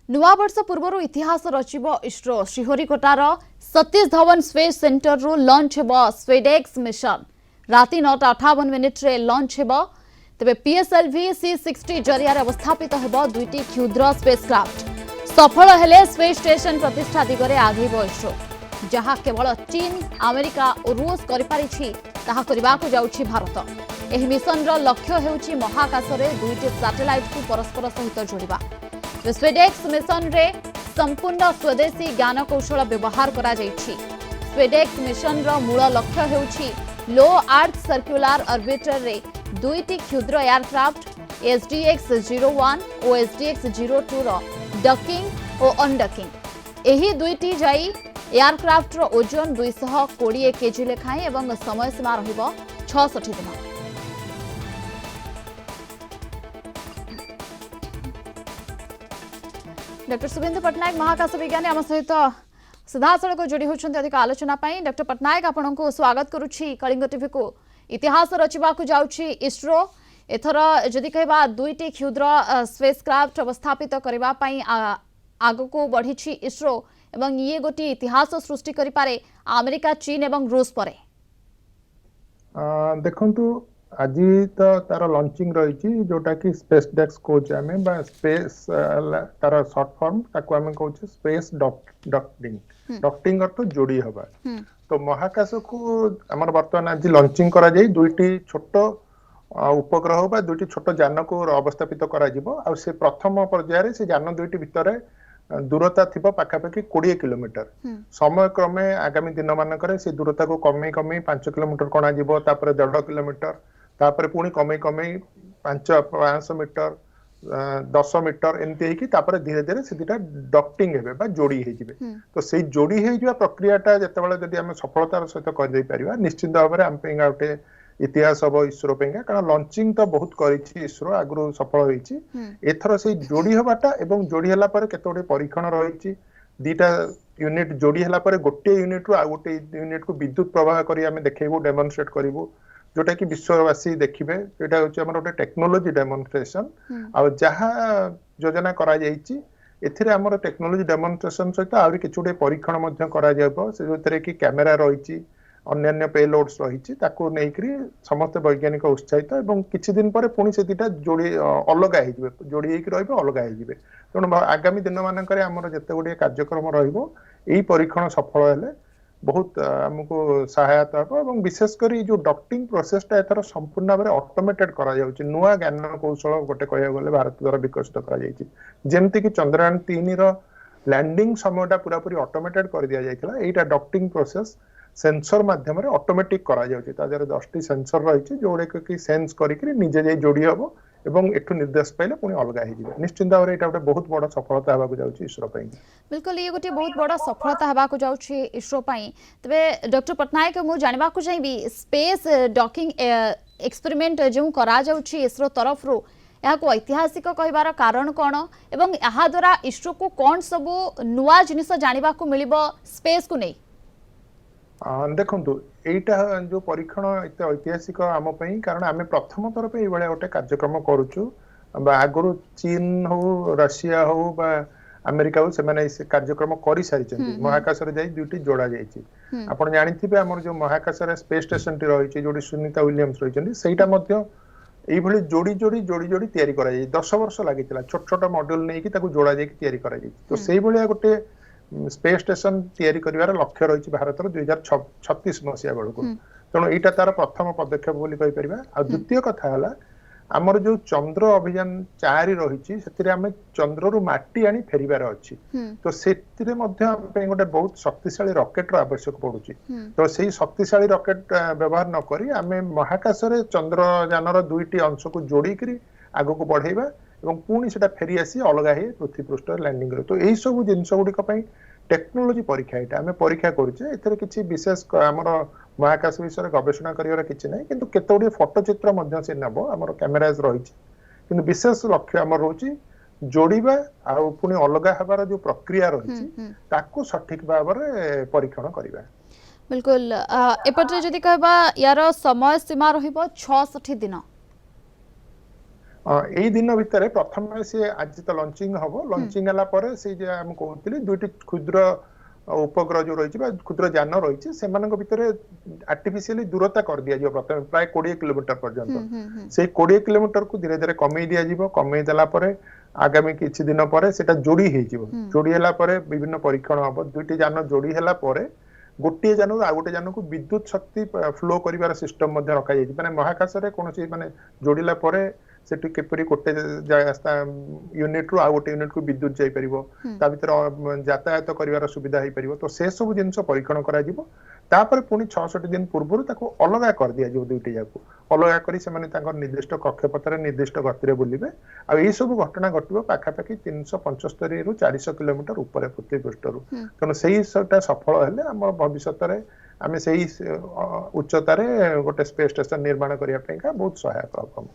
नुआ वर्ष पूर्व इतिहास रचिब इसरो श्रीहरिकोटार सतीश धवन स्पेस सेंटर रु लॉन्च हेब स्पेडेक्स मिशन राति 9:58 रे लॉन्च हेब तेबे पीएसएलवी C-60 जरिया अवस्थापित हेब दुईटी क्षुद्र स्पेसक्राफ्ट सफल हेले स्पेस स्टेशन प्रतिष्ठा दिगरे आगेब इसरो जहाँ केवल चीन अमेरिका और रूस करिपारिछि ताहा करबाकू जाउछि भारत। एही मिशन रो लक्ष्य हेउछि महाकाश रे दुईटी सैटेलाइट को परस्पर सहित जोड़िबा। स्पेडेक्स मिशन रे संपूर्ण स्वदेशी ज्ञान कौशल व्यवहार करा जाइछि। स्पेडेक्स मिशन रो मूल लक्ष्य हेउछि लो अर्थ सर्कुलर ऑर्बिटर रे दुईटी क्षुद्र एयरक्राफ्ट SDX-01 और SDX-02 रो डकिंग और अनडकिंग। एही दुईटी जाई एयरक्राफ्ट रो ओजन 220 केजी लेखाएं एवं समय सीमा रहिबो 66 दिन। डॉक्टर शुभेन्दु पट्टनायक महाकाश विज्ञानी आम सहित सीधासख जोड़ी होती अधिक आलोचना। डॉक्टर पट्टनायक आपण को स्वागत करुच्ची कलिंग टीवी को। इतिहास रचिबाकू जाउछि इसरो एथर जदि कहबा दुईटी क्षुद्र स्पेसक्राफ्ट अवस्थापित करबा पई आगको बढ़ी इसरो एवं ये गोटी इतिहास सृष्टि करि पारे अमेरिका चीन एवं रूस परे। देखंतु आज तो तार लॉन्चिंग रही जोटा कि स्पेस डेक्स कहूँ आम स्पेस तार शॉर्ट फॉर्म ताको आम कहूँ स्पेस डॉक्टिंग डॉक्टिंग अर्थ जोड़ी हवा। तो महाकाश को आमर बर्तमान आज लॉन्चिंग करा जाई दुईटी छोट उपग्रह बा दुईटी छोट यान को अवस्थापित करा जिवो आ से प्रथम पर्यायर से यान दुईटी भितर दूरता थिबो पाखापाखि 20 किलोमीटर। समय क्रमे आगामी दिन मानकरे से दूरता को कमे कमे 5 किलोमीटर कणा जिवो तापर 1.5 किलोमीटर तापर पुणी कमे कमे 500 मीटर 10 मीटर एमती है तापर धीरे धीरे सीधा डॉक्टिंग हेबे बा जोड़ी हे जिवे। तो से जोड़ी हे जिवा प्रक्रियाटा जतेबेले जदि हम सफलतार सहित कर दे परिबा निश्चित भाव में आम पे गोटे इतिहास हम इसरो पे कारण लॉन्चिंग तो बहुत करिछि इसरो आगु सफल होइछि। एथर से जोड़ी हबाटा एवं जोड़ी हला पर केते गोटे परीक्षण रहिछि दीटा यूनिट जोड़ी हला पर गोटे यूनिट रु आ गोटे यूनिट को विद्युत प्रवाह करी आमे देखेबो डेमोन्स्ट्रेट करिवो जोटा कि विश्ववासी देखिबे। एटा होछि हमर गोटे टेक्नोलॉजी डेमोन्स्ट्रेशन आ जहा योजना करा जाइछि एथिरे हमर टेक्नोलॉजी डेमोन्स्ट्रेशन सहित आउरी किछुटे परीक्षण मध्ये करा जाबो से जोतरे कि कैमरा रहिछि अन्य पेलोड्स रही ताको नेकरी समस्त वैज्ञानिक उत्साहित एवं किछि दिन पर पुणी से दिटा जोड़ी अलग हो जोड़ी होकर रहिबे अलग हो तेणु आगामी दिन मानकरे हमर जते गुडी कार्यक्रम रहिबो एई परीक्षण सफल हेले बहुत हमको सहायता हो एवं विशेषकर जो डॉक्टिंग प्रोसेसटा एथर संपूर्ण भाव ऑटोमेटेड करा जाउछि। नुआ ज्ञान कौशल गोटे कहया गले भारत द्वारा विकसित करा जाइछि जेमति कि चंद्रयान 3 रो लैंडिंग समयटा पूरा पूरी ऑटोमेटेड कर दिया जाइतला। एटा डॉक्टिंग प्रोसेस सेंसर माध्यम रे ऑटोमेटिक करा जाउछि ताजर 10टी सेंसर रहिछि जोडे कि सेंस करिकरी निजे जे जोड़ी हबो एवं एठु निर्देश पाइले पुनी अलगा हे जिवे। निश्चित भाव एटा गोटे बहुत बड़ सफलता हेबा को जाउछि इसरो पई। बिल्कुल ये गोटे बहुत बड़ सफलता हेबा को जाउछि इसरो पई। तबे डॉक्टर पट्टनायक मु जानिबा को चाहिबी स्पेस डॉकिंग एक्सपेरिमेंट जो करा जाउछि इसरो तरफ रु या को ऐतिहासिक कहबार कारण कोन एवं यहाँ द्वारा इसरो को कोन सब नुआ जिनिस जानिबा को मिलिबो स्पेस को नै। देखु एटा जो परीक्षण एत ऐतिहासिक आम कारण आम प्रथम थर पे ये गोटे कार्यक्रम करुचु आगु चीन हो रशिया हो बा अमेरिका हो से कार्यक्रम कर सारी महाकाश जाई दुईटी जोड़ा जाइए। आप जानी आम जो महाकाश स्पेस स्टेशन टी रही जो सुनीता विलियम्स रही सेटा यही जोड़ी जोड़ी जोड़ी जोड़ी तैयारी करा 10 वर्ष लगी छोट छोट मॉड्यूल नहीं कि जोड़ा जाकि करा। तो से गोटे स्पेस स्टेशन तैयारी करिवार लक्ष्य रही भारत 2036 मसीहा बेलू तेणु यहाँ तार प्रथम पदक्षेप बोली कहि परिबा। आ द्वितीय कथा हला आमर जो चंद्र अभियान 4 रही से चंद्र रु माटी आनी फेरिबार अच्छी। तो से गोटे बहुत शक्तिशाली रॉकेट रो आवश्यक पड़ुची। तो से शक्तिशाली रॉकेट व्यवहार न करी आमे महाकाश रे चंद्रयानर दुईटी अंश को जोड़ी करी आगो को बढ़ाइबा एवं पुणी से फेरी आसी अलग ही पृथ्वी पृष्ठ लैंडिंग करे। तो यही सब जिनस गुड़िक टेक्नोलोजी परीक्षा यहाँ आम परीक्षा करुचे एथरे किछि विशेष आमर महाकाश विषय गवेषणा करिवार किछि नै किंतु केते गुडी फोटोचित्र मध्य से नबो आमर कैमेराज रहिछि किंतु विशेष लक्ष्य आमर रहउछि जोड़ीबा आ पुणी अलग हबार जो प्रक्रिया रहिछि ताको सठिक भाव में परीक्षण करिबा। बिल्कुल एपटे जदि कहबा यार समय सीमा रहिबो 66 दिन। एई दिन भितर प्रथम से आज तो लॉन्चिंग हबो लॉन्चिंग हला परे से जे हम कहउतली दुईटी क्षुद्र उपग्रह जो रही क्षुद्र जान रही से भितर आर्टिफिशियली दूरता कर दिया जो प्रथम प्राय 20 किलोमीटर पर्यंत से 20 किलोमीटर को धीरे धीरे कमे दिया कमे देला परे आगामी किछि दिन परे सेटा जोड़ी हे जिवो जोड़ी हला परे विभिन्न परीक्षण हबो दुईटी जान जोड़ी हला परे गोटे जान आ गोटे जान को विद्युत शक्ति फ्लो करिवार सिस्टम मध्ये रखा जाय माने महाकाश रे कोनोसी माने जोड़िला परे सेठी केपरि गोटे यूनिट रु आ गोटे यूनिट को विद्युत जाई परिबो ता भीतर यातायात करिवार सुविधा हे परिबो तो से सब जिंस परीक्षण करा जिवो तापर पुनी 66 दिन पूर्व ताको अलगा कर दिया जो दुईटी जाको अलगा करी से माने तांकर निर्दिष्ट कक्षपथरे निर्दिष्ट गति रे बुलिबे आ एई सब घटना घटिबो पाखापाखि 375 रु 400 किलोमीटर ऊपर पृथ्वी पृष्ठरु तनो सेही सटा सफल हेले हम भविष्यत रे आमे सेही उच्चता रे गोटे स्पेस स्टेशन निर्माण करिया पेका बहुत सहायक हम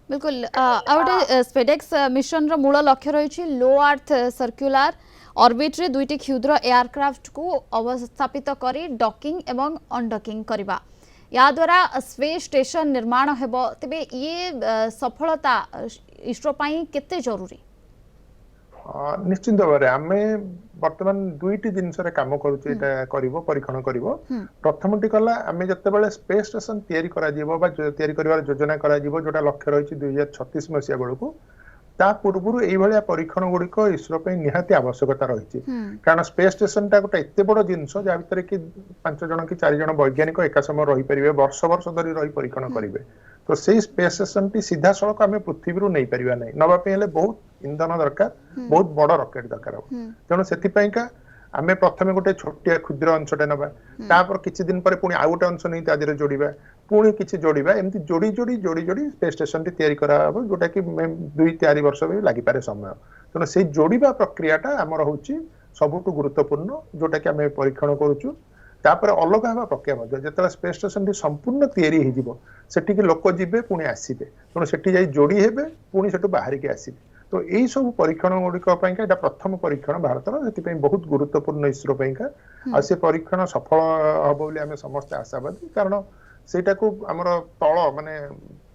बिल्कुल आउटे स्पेडेक्स मिशन रो मूल लक्ष्य रही लो अर्थ सर्कुलर ऑर्बिट रे दुईटी क्षुद्र एयरक्राफ्ट को अवस्थापित करी डॉकिंग एवं अनडॉकिंग करबा या द्वारा स्पेस स्टेशन निर्माण हेबो तबे ये सफलता इसरो पई केते जरूरी निश्चित भाव आमे वर्तमान दुईटी जिनस काम करूचे एटा करिवो परीक्षण करिवो प्रथमटी कला आमे जत्ते बेले स्पेस स्टेशन तयारी करा जिवो बा तयारी करिवार योजना करा जिवो जोटा लक्ष्य रहिछि 2036 मसिया बेलकू ता पूर्वरु एई भलिया परीक्षण गुडिक इसरो पे निहाती आवश्यकता रहिछि कारण स्पेस स्टेशन ता गोटे एते बड़ जिनस जा भितर कि 5 जण कि 4 जण वैज्ञानिक एका समय रहि परिबे वर्ष वर्ष धरि रहि परीक्षण करिवे तो सेही स्पेस स्टेशन टी सीधा सड़क आमे पृथ्वी रु नै परिबा नै नबा पे हेले बहुत इंधन दरकार बहुत बड़ रॉकेट दरकार तेणु सेति पई का आमे प्रथमे गोटे छोटिया क्षुद्र अंशटे नबा तापर किछि दिन पर पुनी आ गोटे अंश नै ता दिरे जोड़िबा पुणी किछि जोड़िबा एमति जोड़ी जोड़ी जोड़ी जोड़ी स्पेस स्टेशन टी तयारी करा हबो जोटा कि 2-4 वर्ष भी लागि पारे समय तेणु से जोड़िबा प्रक्रियाटा हमर होछि सबुठु गुरुत्वपूर्ण जोटा कि आमे परीक्षण करूछु तापर अलग हवा प्रक्रिया मध्ये जेतला स्पेस स्टेशन टी संपूर्ण तयारी हे जिवो सेठी के लोक जिबे पुणी आसीबे तेणु सेठी जाई जोड़ी हेबे पुणी सेठु बाहर के आसीबे तो यही सब परीक्षण गुड़िक प्रथम परीक्षण भारतर से बहुत गुरुत्वपूर्ण इसरो आ से परीक्षण सफल हम बोली आम समस्त आशावादी कारण सेटा को आमर तल माने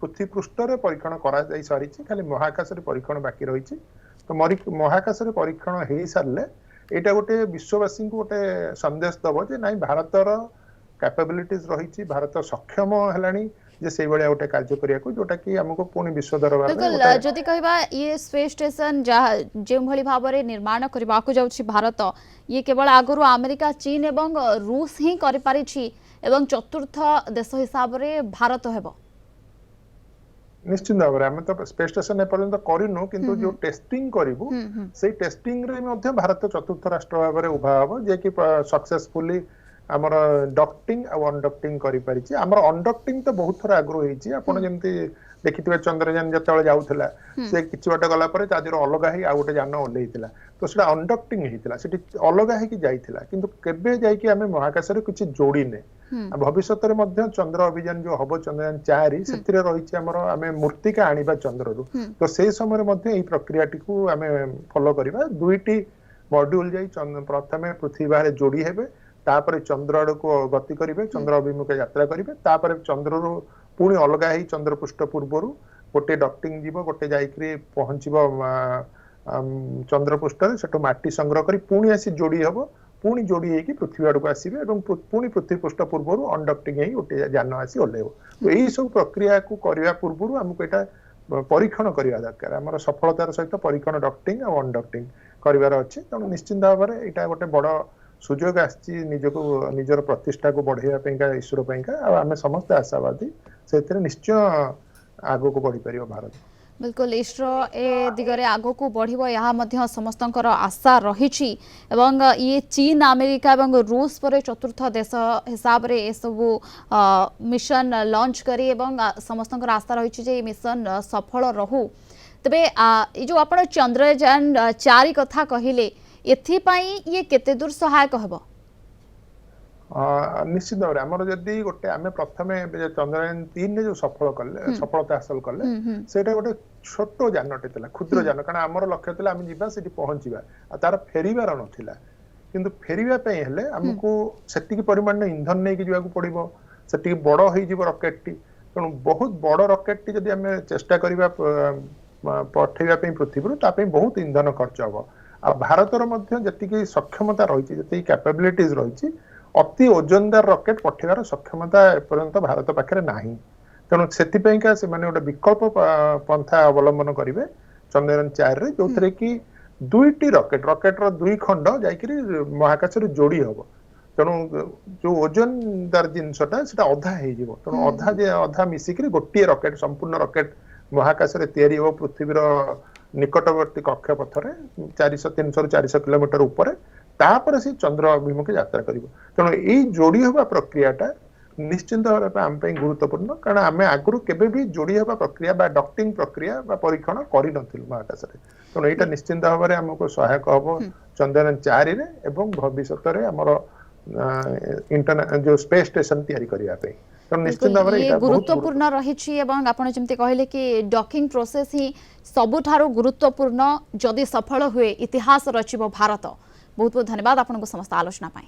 पृथ्वी पृष्ठ रे परीक्षण करा जाई सारी खाली महाकाश रे परीक्षण बाकी रही तो महाकाश रे परीक्षण हो सारे एटा गोटे विश्ववासी को गोटे संदेश दब जे नाई भारतर कैपेबिलिटीज रही भारत सक्षम हेलानी जे से बळे गोटे कार्य करिया को जोटा कि हमको पुनी विश्व दरबार बिल्कुल जदि कहबा ये स्पेस स्टेशन जे भली भाबरे निर्माण करबा को जाउछि भारत ये केवल आगरु अमेरिका चीन एवं रूस ही करि पारि छी एवं चतुर्थ देश हिसाब रे भारत हेबो निश्चित भाव में तो स्पेस स्टेशन ए पर्यंत करिनु किंतु जो टेस्टिंग करिवु से टेस्टिंग रे मध्ये भारत चतुर्थ राष्ट्र भाव रे उभा हबो जे कि सक्सेसफुली आमर डक्टिंग आ अनडक्टिंग करि परिछि आमर अनडक्टिंग तो बहुत थोड़ा आग्रह होईछि आपण जेंति देखिथिबे चंद्रयान जतळे जाउथला से किछि बाटा गला परे तादिर अलगा ही आ गोटे यान ओलेइथिला तो सेटा अनडक्टिंग हेतिला सेठी अलगा ही कि जाइथिला किंतु केबे जाई कि हमें महाकाश रे किछि जोड़ी ने भविष्यत रे मध्ये चंद्र अभियान जो हबो चंद्रयान 4 सेथिरे रहिछि हमर हमें मूर्तिका आनिबा चंद्र रु तो से समय रे मध्ये एई प्रक्रियाटी को हमें फॉलो करिबा दुईटी मॉड्यूल जाई प्रथमे पृथ्वी बाहर जोड़ी हेबे तापर चंद्र को गति करिवे चंद्र अभिमुखे यात्रा करिवे तापर चंद्र रु पुणी अलगा ही चंद्र पृष्ठ पूर्वरु गोटे डक्टिंग जीव गोटे जाइकरी पहुंचीबो चंद्र पृष्ठ रे सेटो माटी संग्रह करी पुणी आसी जोड़ी हबो पुणी जोड़ी हेकी पृथ्वी आडको आसीबे एवं पुणी पृथ्वी पृष्ठ पूर्वरु अनडक्टिंग हेई गोटे यान आसी ओलेबो तो एई सब प्रक्रिया को करिया पूर्वरु हमको एटा परीक्षण करिया दरकार हमर सफलतार सहित परीक्षण डक्टिंग और अनडक्टिंग करिवार अछि त निश्चित भाव रे एटा गोटे बड़ सुजोग आछि निजको निजर प्रतिष्ठा को बढ़ाइया पेका इसरो पेका आ आमे समस्त आशावादी सेतरे निश्चय आगो को बढ़ी परियो भारत बिल्कुल इसरो ए दिगरे आगो को बढ़िबो यहा मध्य समस्तंकर आशा रहिछि एवं ये चीन अमेरिका एवं रूस पर चतुर्थ देश हिसाब रे ए सब मिशन लॉन्च करी एवं समस्तंकर आशा रहिछि जे मिशन सफल रहू तबे ए जो आपण चंद्रयान 4 कथा कहिले एथि पई ये केते दूर सहायक हबो निश्चित भाव आमर जदि गोटे आमे प्रथमे चंद्रयान 3 जो सफलता हासिल कले सेटा गोटे छोट जानटे थिला क्षुद्र जान कारण आमर लक्ष्य थिला आमे जिबा सेठी पहुंचीबा आ तार फेरिबार नथिला किंतु फेरिबा पई हेले हमकु सेतिकी परिमाण इंधन नै कि जिबाकू पड़िबो सेतिकी बड़ होई जिवो रॉकेट टी ତେଣୁ ବହୁତ ବଡ ରକେଟ ଟି ଯଦି ଆମେ ଚେଷ୍ଟା କରିବା ପଠେଇବା ପାଇଁ ପୃଥିବୀରୁ ତା ପାଇଁ ବହୁତ ଇନ୍ଧନ ଖର୍ଚ୍ଚ ହବ। ଆଉ ଭାରତର ମଧ୍ୟ ଯେତିକି ସକ୍ଷମତା ରହିଛି, ଯେତିକି କ୍ୟାପାବିଲିଟିଜ ରହିଛି, ଅତି ଓଜନଦାର ରକେଟ ପଠେଇବାର ସକ୍ଷମତା ଏପର୍ଯ୍ୟନ୍ତ ଭାରତ ପାଖରେ ନାହିଁ। ତେଣୁ ସେଥିପାଇଁକା ସେମାନେ ଗୋଟେ ବିକଳ୍ପ ପନ୍ଥା ଅବଲମ୍ବନ କରିବେ ଚନ୍ଦ୍ରୟାନ 4 ରେ, ଯୋଉଥିରେ କି ଦୁଇଟି ରକେଟର ଦୁଇ ଖଣ୍ଡ ଯାଇକିରି ମହାକାଶରେ ଯୋଡି ହବ। ତେଣୁ ଯୋଉ ଓଜନଦାର ଜିନିଷଟା ସେଟା ଅଧା ହେଇଯିବ। ତେଣୁ ଅଧା ମିଶିକିରି ଗୋଟିଏ ରକେଟ, ସମ୍ପୂର୍ଣ୍ଣ ରକେଟ ମହାକାଶରେ ତିଆରି ହବ ପୃଥିବୀର ନିକଟବର୍ତ୍ତୀ କକ୍ଷପଥରେ 300 ରୁ 400 କିଲୋମିଟର ଉପରେ। ତାପରେ ସେ ଚନ୍ଦ୍ର ଅଭିମୁଖେ ଯାତ୍ରା କରିବ। ତେଣୁ ଏଇ ଯୋଡି ହବା ପ୍ରକ୍ରିୟାଟା ନିଶ୍ଚିନ୍ତ ଭାବେ ଆମ ପାଇଁ ଗୁରୁତ୍ୱପୂର୍ଣ୍ଣ, କାରଣ ଆମେ ଆଗରୁ କେବେ ବି ଯୋଡି ହେବା ପ୍ରକ୍ରିୟା ବା ଡକ୍ଟିଂ ପ୍ରକ୍ରିୟା ବା ପରୀକ୍ଷଣ କରିନଥିଲୁ ମହାକାଶରେ। ତେଣୁ ଏଇଟା ନିଶ୍ଚିନ୍ତ ଭାବରେ ଆମକୁ ସହାୟକ ହବ ଚନ୍ଦ୍ରୟାନ 4 ରେ ଏବଂ ଭବିଷ୍ୟତରେ ଆମର ଯୋଉ ସ୍ପେସ୍ ଷ୍ଟେସନ ତିଆରି କରିବା ପାଇଁ। ତେଣୁ ନିଶ୍ଚିନ୍ତ ଭାବରେ ये ଏଇଟା ବହୁତ गुरुत्वपूर्ण रही एवं आपण जमती कहले कि डॉकिंग प्रोसेस ही सबुठारु गुरुत्वपूर्ण जदि सफल हुए इतिहास रचिबो भारत। बहुत बहुत धन्यवाद आपन को समस्त आलोचना पाई।